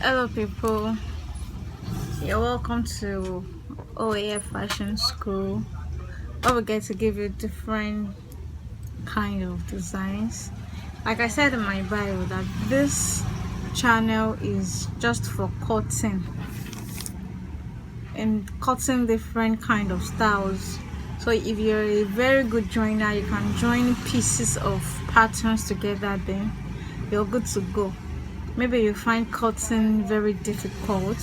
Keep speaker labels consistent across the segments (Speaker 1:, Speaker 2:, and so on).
Speaker 1: Hello people, you're welcome to OAF Fashion School where we get to give you different kind of designs. Like I said in my bio that this channel is just for cutting and cutting different kind of styles. So if you're a very good joiner, you can join pieces of patterns together, then you're good to go. Maybe you find cutting very difficult,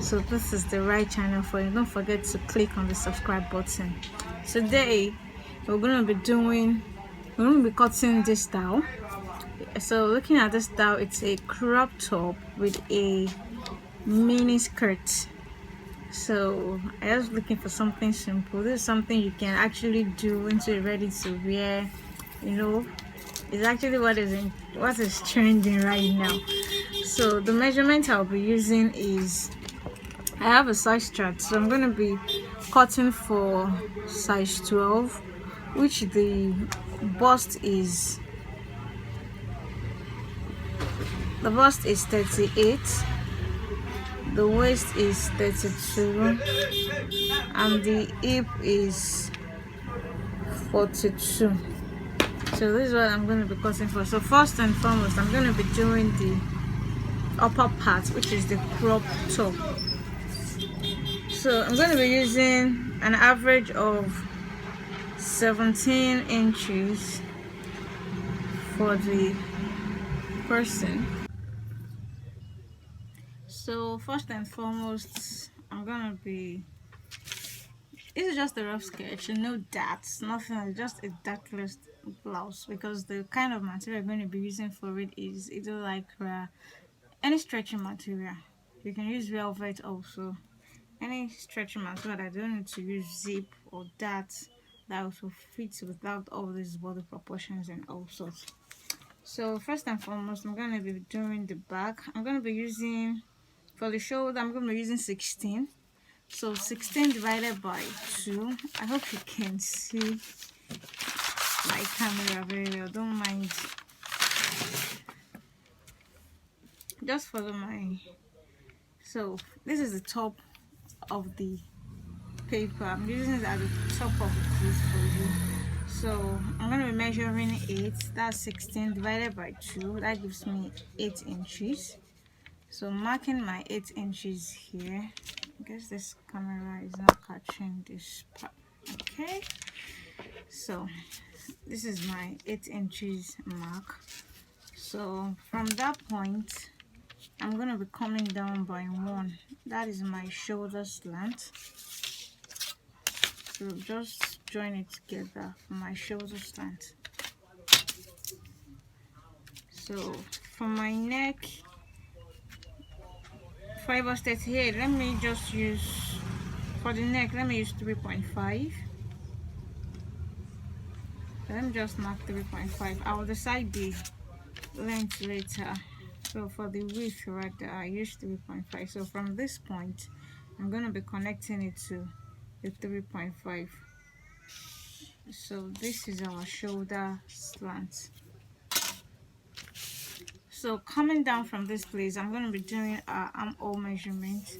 Speaker 1: so this is the right channel for you. Don't forget to click on the subscribe button. Today we're going to be cutting this style. So looking at this style, it's a crop top with a mini skirt. So I was looking for something simple. This is something you can actually do until you're ready to wear. It's actually what is trending right now. So the measurement I'll be using is, I have a size chart, so I'm going to be cutting for size 12, which the bust is 38, the waist is 32, and the hip is 42. So this is what I'm going to be cutting for. So first and foremost, I'm going to be doing the upper part, which is the crop top. So I'm going to be using an average of 17 inches for the person. So first and foremost, this is just a rough sketch, no darts, nothing, just a dartless blouse, because the kind of material I'm going to be using for it is either like any stretching material. You can use velvet also, any stretching material that don't need to use zip or darts, that also fits without all these body proportions and all sorts. So first and foremost, I'm going to be doing the back. I'm going to be using, for the shoulder, I'm going to be using 16. So 16 divided by 2. I hope you can see my camera very well. Don't mind. Just follow my. So this is the top of the paper. I'm using it at the top of the piece for you. So I'm going to be measuring 8. That's 16 divided by 2. That gives me 8 inches. So marking my 8 inches here. I guess this camera is not catching this part. Okay, so this is my 8 inches mark. So from that point, I'm going to be coming down by 1. That is my shoulder slant. So just join it together for my shoulder slant. So for my neck, for I was 38, let me just use, for the neck, let me use 3.5. Let me just mark 3.5. I will decide the length later. So for the width right there, I use 3.5. So from this point, I'm going to be connecting it to the 3.5. So this is our shoulder slant. So coming down from this place, I'm going to be doing our armhole measurement.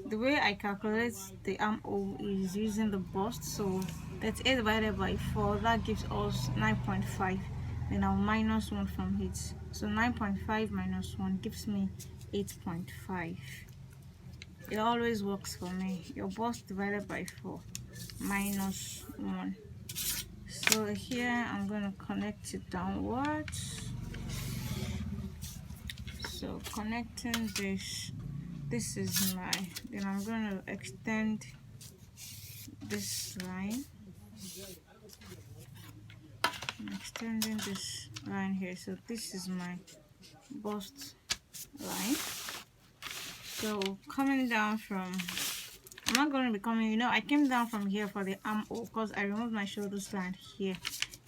Speaker 1: The way I calculate the armhole is using the bust. So that's 8 divided by 4. That gives us 9.5. Then I'll minus 1 from it. So 9.5 minus 1 gives me 8.5. It always works for me. Your bust divided by 4 minus 1. So here I'm going to connect it downwards. So connecting this is my, then I'm going to extend this line. I'm extending this line here. So this is my bust line. So coming down from, I'm not going to be coming, I came down from here for the armhole because I removed my shoulder slant here,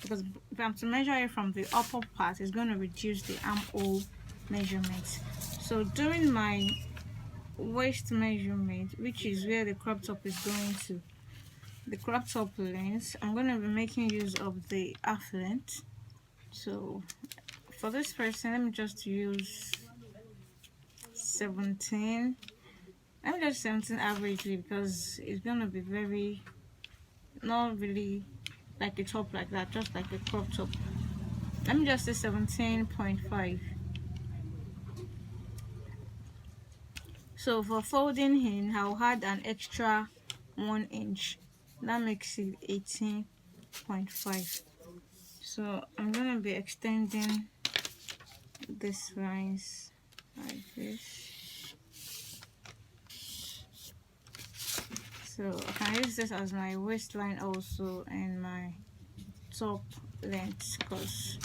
Speaker 1: because if I'm to measure it from the upper part, it's going to reduce the armhole measurement. So during my waist measurement, which is where the crop top is going to, the crop top length, I'm going to be making use of the half length. So for this person, let me just use 17. Let me just 17 averagely because it's gonna be very not really like a top like that, just like a crop top. Let me just say 17.5. So for folding in, I'll add an extra 1 inch. That makes it 18.5. So I'm gonna be extending this lines like this. So I can use this as my waistline also and my top length because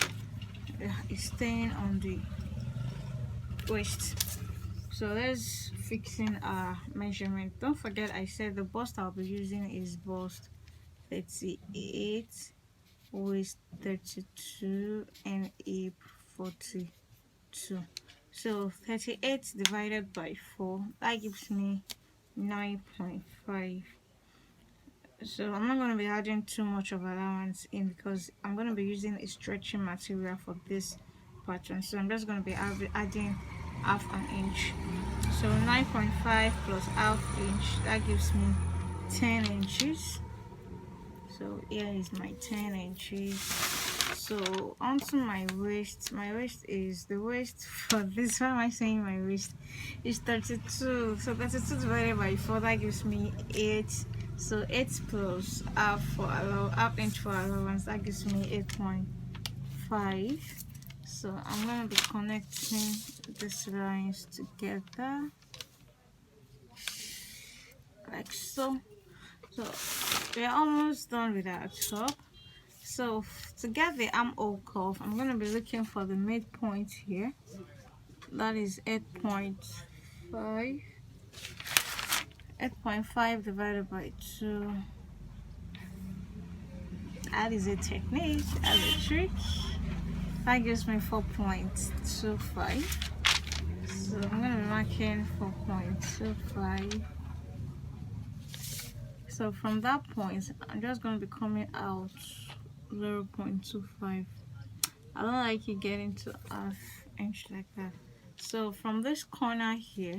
Speaker 1: it's staying on the waist. So let's fix in our measurement. Don't forget I said the bust I'll be using is bust 38, waist 32, and hip 42. So 38 divided by 4, that gives me 9.5. So I'm not going to be adding too much of allowance in because I'm going to be using a stretching material for this pattern. So I'm just going to be adding half an inch. So 9.5 plus half inch, that gives me 10 inches. So here is my 10 inches. So onto my waist. My waist is the waist for this. Why am I saying my waist? Is 32. So 32 divided by 4, that gives me 8. So 8 plus half inch for allowance, that gives me 8.5. So I'm gonna be connecting these lines together like so. So we're almost done with our top. So to get the armhole curve, I'm going to be looking for the midpoint here. That is 8.5. 8.5 divided by 2. That is a technique, that's a trick. That gives me 4.25. So I'm going to be marking 4.25. So from that point, I'm just going to be coming out 0.25. I don't like it getting to half inch like that. So from this corner here,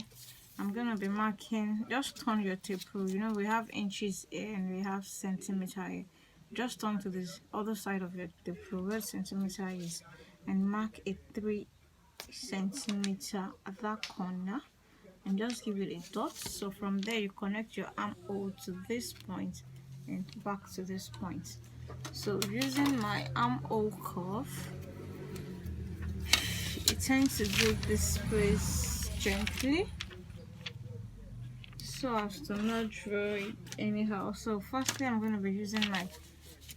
Speaker 1: I'm gonna be marking, just turn your tape rule. You know, we have inches here and we have centimeter here. Just turn to this other side of your tape rule where centimeter is and mark a 3 centimeter at that corner and just give it a dot. So from there you connect your armhole to this point and back to this point. So using my armhole curve, it tends to do this space gently so as to not draw it anyhow. So firstly I'm going to be using my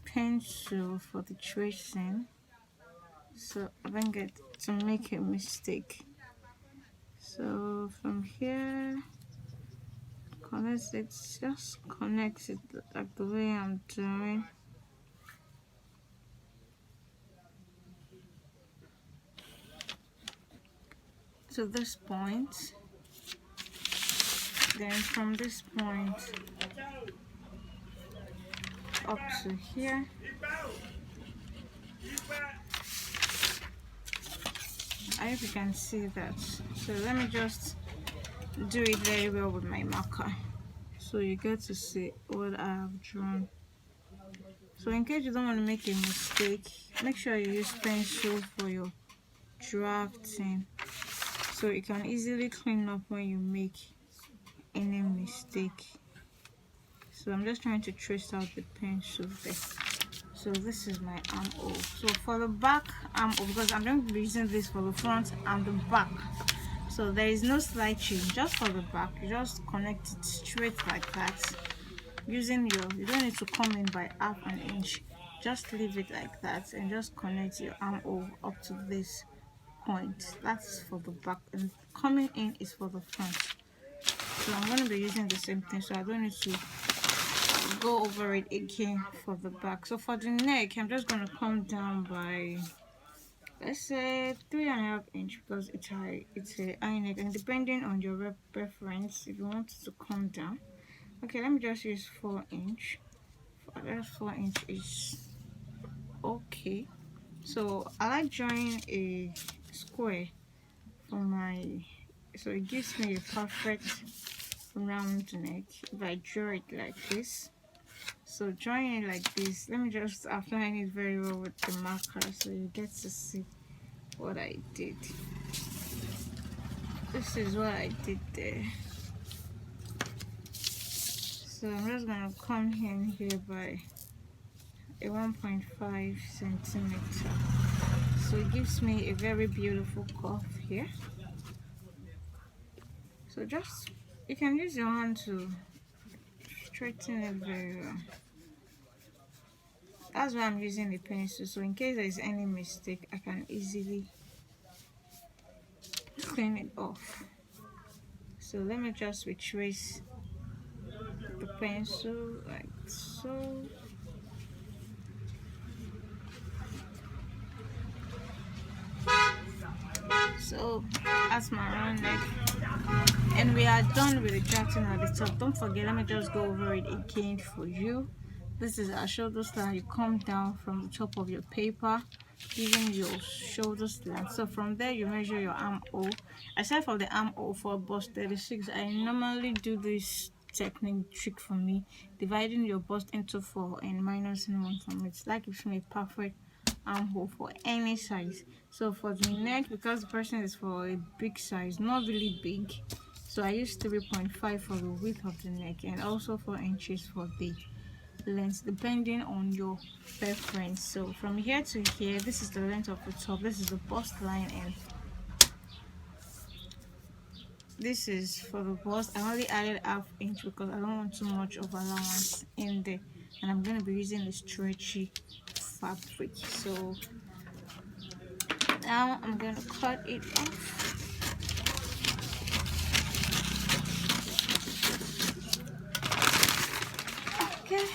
Speaker 1: pencil for the tracing so I don't get to make a mistake. So from here, connect it, just connect it like the way I'm doing. To this point, then from this point up to here. I hope you can see that. So let me just do it very well with my marker so you get to see what I have drawn. So in case you don't want to make a mistake, make sure you use pencil for your drafting so you can easily clean up when you make any mistake. So I'm just trying to trace out the pencil there. So this is my armhole. So for the back armhole, because I'm going to be using this for the front and the back, so there is no slide chain. Just for the back, you just connect it straight like that. Using you don't need to come in by half an inch. Just leave it like that and just connect your armhole up to this point. That's for the back, and coming in is for the front. So I'm going to be using the same thing, so I don't need to go over it again for the back. So for the neck, I'm just going to come down by, let's say, 3.5 inch because it's a high neck, and depending on your preference, if you want it to come down. Okay, let me just use 4 inch. That's 4 inch is okay. So I like drawing a square for my So it gives me a perfect round neck if I draw it like this. So drawing it like this, let me just outline it very well with the marker so you get to see what I did. This is what I did there. So I'm just gonna come in here by a 1.5 centimeter. So it gives me a very beautiful curve here. So just, you can use your hand to straighten it very well. That's why I'm using the pencil, so in case there is any mistake I can easily clean it off. So let me just retrace the pencil like so. So that's my round neck, and we are done with the drafting at the top. Don't forget, let me just go over it again for you. This is our shoulder slant. You come down from the top of your paper, giving your shoulder slant. So from there you measure your armhole. Aside from the armhole for bust 36, I normally do this technique trick for me, dividing your bust into 4 and minusing 1 from it. That gives me a perfect armhole for any size. So for the neck, because the person is for a big size, not really big, so I use 3.5 for the width of the neck and also 4 inches for the length, depending on your preference. So from here to here, this is the length of the top, this is the bust line, and this is for the bust. I only added ½ inch because I don't want too much of allowance in there, and I'm going to be using a stretchy fabric. So now I'm going to cut it off. Okay.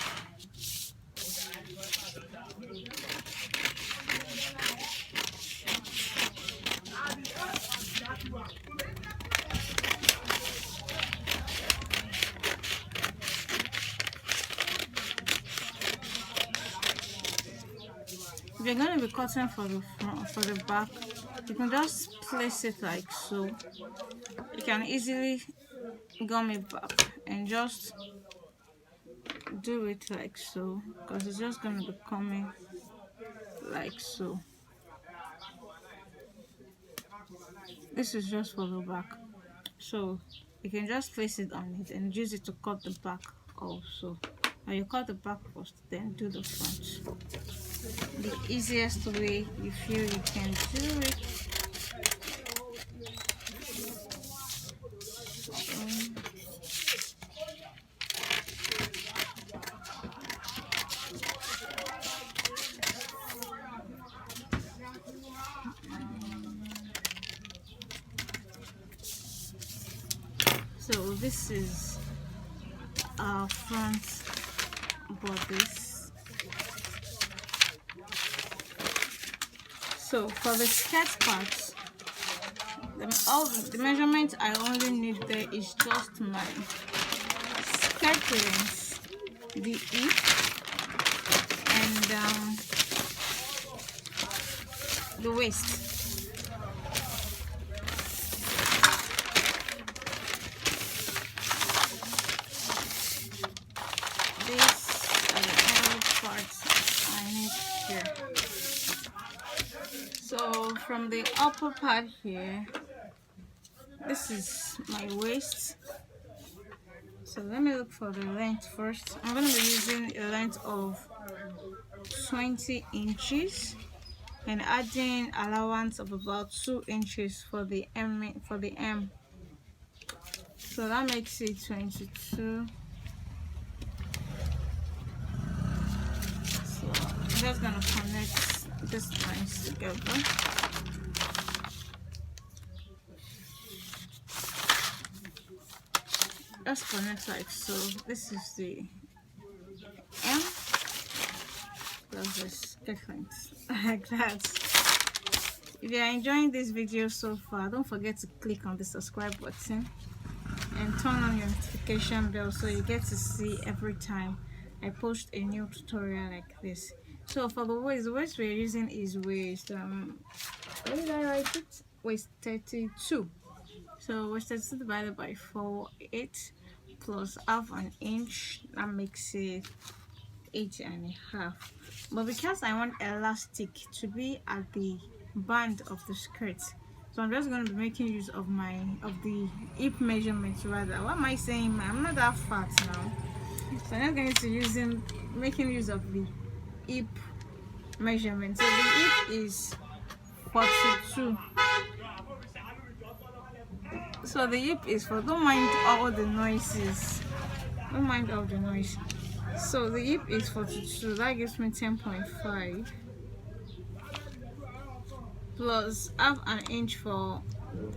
Speaker 1: If you're going to be cutting for the front, for the back, you can just place it like so. You can easily gum it back and just do it like so, because it's just going to be coming like so. This is just for the back, so you can just place it on it and use it to cut the back also. Now you cut the back first, then do the front. The easiest way you feel you can do it. So this is our front bodice. So for the skirt part, the measurement I only need there is just my skirt length, the hip, and the waist. These are the only parts I need here. So from the upper part here, this is my waist. So let me look for the length first. I'm going to be using a length of 20 inches and adding allowance of about 2 inches for the M. So that makes it 22. So I'm just gonna connect these lines together. Just connect like so. This is the M plus this difference like that. If you are enjoying this video so far, don't forget to click on the subscribe button and turn on your notification bell so you get to see every time I post a new tutorial like this. So for the waist we're using is waist what did I write it? Waist 32. So waist 32 divided by 4, 8 plus half an inch, that makes it 8.5. But because I want elastic to be at the band of the skirt, so I'm just going to be making use of the hip measurements rather. What am I saying? I'm not that fat now, so I'm not going to making use of the hip measurement. So the hip is 42. So the hip is for, don't mind all the noises. Don't mind all the noise. So the hip is 42. That gives me 10.5 plus half an inch for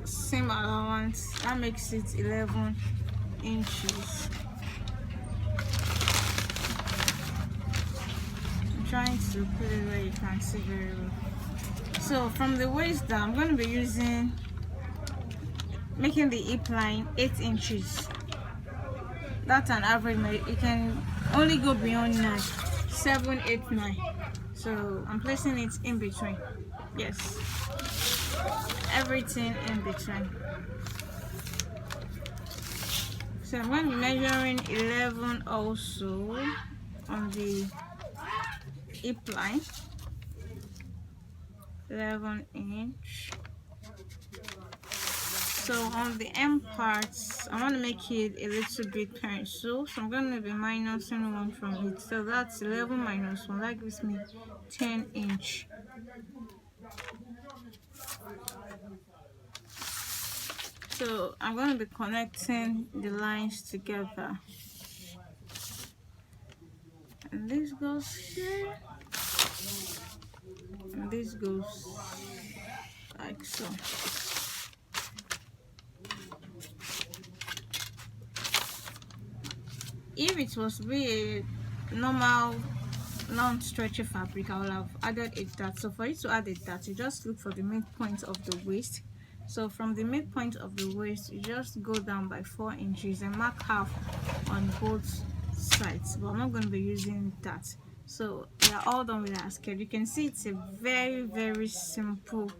Speaker 1: same allowance. That makes it 11 inches. I'm trying to put it where you can see very well. So from the waist down, I'm going to be making the hip line 8 inches. That's an average. You can only go beyond 9, 7, 8, 9. So I'm placing it in between. Yes, everything in between. So I'm going to be measuring 11 also on the hip line. 11 inch. So on the end parts, I want to make it a little bit pencil, so I'm going to be minusing 1 from it. So that's 11 minus 1, that gives me 10 inch. So I'm going to be connecting the lines together, and this goes here, and this goes like so. If it was to be a normal non-stretchy fabric, I would have added a dot. So for you to add a dot, you just look for the midpoint of the waist. So from the midpoint of the waist, you just go down by 4 inches and mark half on both sides. But I'm not going to be using that. So we are all done with our skirt. You can see it's a very simple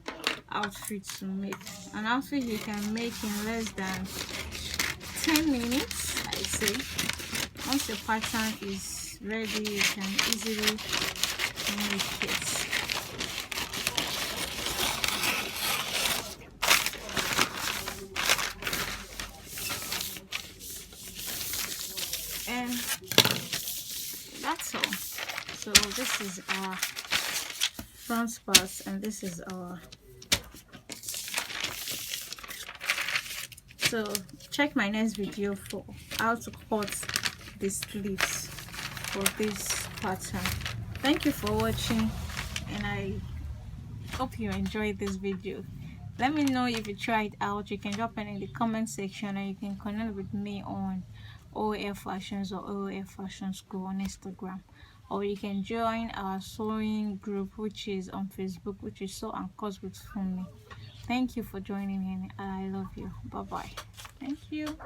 Speaker 1: outfit to make. An outfit you can make in less than 10 minutes, I say. Once the pattern is ready, you can easily make it. And that's all. So this is our front part, and this is our. So check my next video for how to cut the sleeves for this pattern. Thank you for watching, and I hope you enjoyed this video. Let me know if you tried out. You can drop it in the comment section, and you can connect with me on OAF Fashions or OAF Fashion School on Instagram, or you can join our sewing group, which is on Facebook, which is Sew and Cut with Funmi. Thank you for joining in. I love you. Bye bye. Thank you.